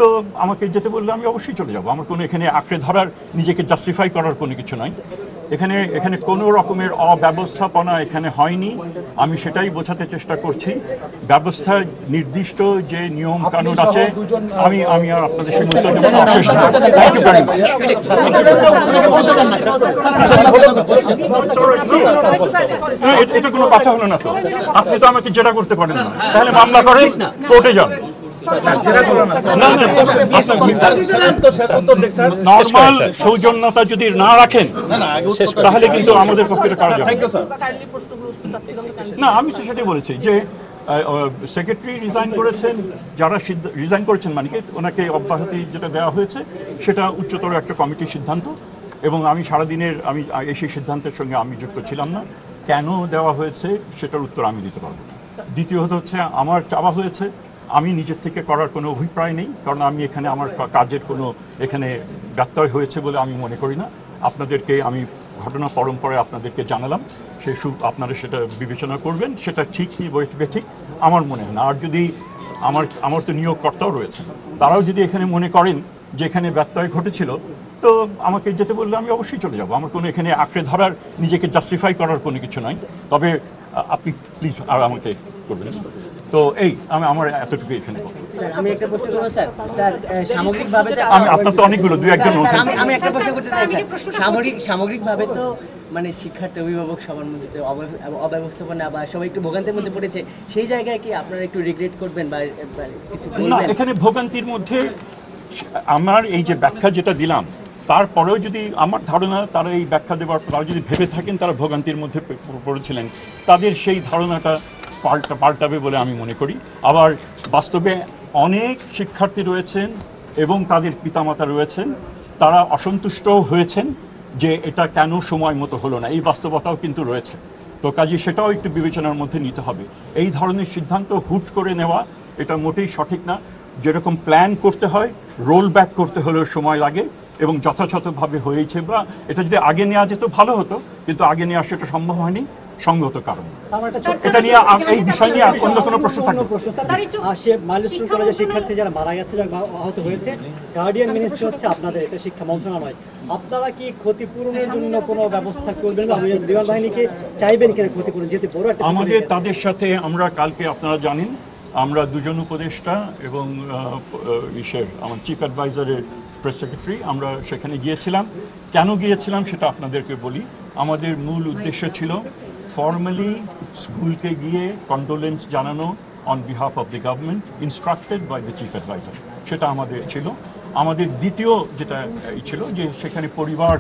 তো আমাকে যেতে বললে আমি অবশ্যই চলে যাব। আমার কোনো এখানে আঁকড়ে ধরার, নিজেকে জাস্টিফাই করার কোনো কিছু নাই। এখানে কোনো রকমের অব্যবস্থাপনা এখানে হয়নি। আমি সেটাই বোঝাতে চেষ্টা করছি। ব্যবস্থা নির্দিষ্ট যে নিয়ম কানুন আছে, আমি আর আপনাদের সঙ্গে উত্তর দেবো না। অশেষ থ্যাংক ইউ ভেরি মাচ। এটা কোনো কথা হলো না তো। আপনি তো আমাকে জেরা করতে পারেন না, তাহলে মামলা করেন, কোর্টে যান। নরমাল সৌজন্যতা যদি না রাখেন তাহলে কিন্তু আমাদের পক্ষে কাজ হবে না। আমি তো সেটাই বলেছি যে সেক্রেটারি রিজাইন করেছেন, যারা রিজাইন করেছেন মানে কি ওনাকে অব্যাহতি যেটা দেওয়া হয়েছে সেটা উচ্চতর একটা কমিটির সিদ্ধান্ত, এবং আমি সারাদিনের সেই সিদ্ধান্তের সঙ্গে আমি যুক্ত ছিলাম না। কেন দেওয়া হয়েছে সেটার উত্তর আমি দিতে পারবো। দ্বিতীয়ত হচ্ছে, আমার চাওয়া হয়েছে, আমি নিজের থেকে করার কোনো অভিপ্রায় নেই, কারণ আমি এখানে আমার কাজের কোনো এখানে ব্যত্যয় হয়েছে বলে আমি মনে করি না। আপনাদেরকে আমি ঘটনা পরম্পরায় আপনাদেরকে জানালাম, আপনারা সেটা বিবেচনা করবেন, সেটা ঠিক কি ঠিক আমার মনে হয় না। আর যদি আমার তো নিয়োগকর্তাও রয়েছে, তারাও যদি এখানে মনে করেন যে এখানে ব্যত্যয় ঘটেছিল, তো আমাকে যেতে বললে আমি অবশ্যই চলে যাব। আমার কোনো এখানে আঁকড়ে ধরার, নিজেকে জাস্টিফাই করার কোনো কিছু নাই। তবে আপনি প্লিজ আর আমাকে করবেন। তো আমার এতটুকু এখানে আমি একটা প্রশ্ন করব স্যার। স্যার সামগ্রিকভাবে আপনার তো অনেকগুলো দুই একজন। আমি একটা প্রশ্ন করতে চাই স্যার। সামগ্রিকভাবে তো মানে শিক্ষার্থী, অভিভাবক সবার মধ্যে অব্যবস্থাপনা বা সবাই একটু ভোগান্তির মধ্যে পড়েছে, সেই জায়গায় কি আপনারা একটু রিগ্রেট করবেন বা কিছু বলবেন? না, এখানে ভোগান্তির মধ্যে আমার এই যে ব্যাখ্যা যেটা দিলাম, তারপরেও যদি আমার ধারণা তারা এই ব্যাখ্যা দেওয়ার তারা যদি ভেবে থাকেন তারা ভোগান্তির মধ্যে পড়েছিলেন, তাদের সেই ধারণাটা পাল্টাবে বলে আমি মনে করি। আবার বাস্তবে অনেক শিক্ষার্থী রয়েছেন এবং তাদের পিতামাতা রয়েছেন, তারা অসন্তুষ্টও হয়েছেন যে এটা কেন সময় মতো হলো না, এই বাস্তবতাও কিন্তু রয়েছে। তো কাজে সেটাও একটু বিবেচনার মধ্যে নিতে হবে। এই ধরনের সিদ্ধান্ত হুট করে নেওয়া এটা মোটেই সঠিক না। যেরকম প্ল্যান করতে হয়, রোল ব্যাক করতে হলেও সময় লাগে, এবং যথাযথভাবে হয়েছে। বা এটা যদি আগে নেওয়া যেত ভালো হতো, কিন্তু আগে নেওয়া সেটা সম্ভব হয়নি সঙ্গত কারণ। এটা নিয়ে এই বিষয় নিয়ে অন্য কোনো প্রশ্ন থাকবে? মাইলস্টোন কলেজের শিক্ষার্থী যারা মারা গেছিল বা আহত হয়েছে, গার্ডিয়ান মিনিস্ট্রি হচ্ছে আপনাদের, এটা শিক্ষা মন্ত্রণালয়। আপনারা কি ক্ষতিপূরণের জন্য কোনো ব্যবস্থা করবেন বা বিমান বাহিনীকে চাইবেন কিনা ক্ষতিপূরণ? যেহেতু বড় একটা আমাদের তাদের সাথে আমরা কালকে, আপনারা জানেন, আমরা দুজন উপদেষ্টা এবং আমার চিফ অ্যাডভাইজারের প্রেস সেক্রেটারি আমরা সেখানে গিয়েছিলাম। কেন গিয়েছিলাম সেটা আপনাদেরকে বলি। আমাদের মূল উদ্দেশ্য ছিল ফর্মালি স্কুলকে গিয়ে কন্ডোলেন্স জানানো on behalf of the government, instructed by the chief adviser. সেটা আমাদের ছিল। আমাদের দ্বিতীয় যেটা ছিল যে সেখানে পরিবার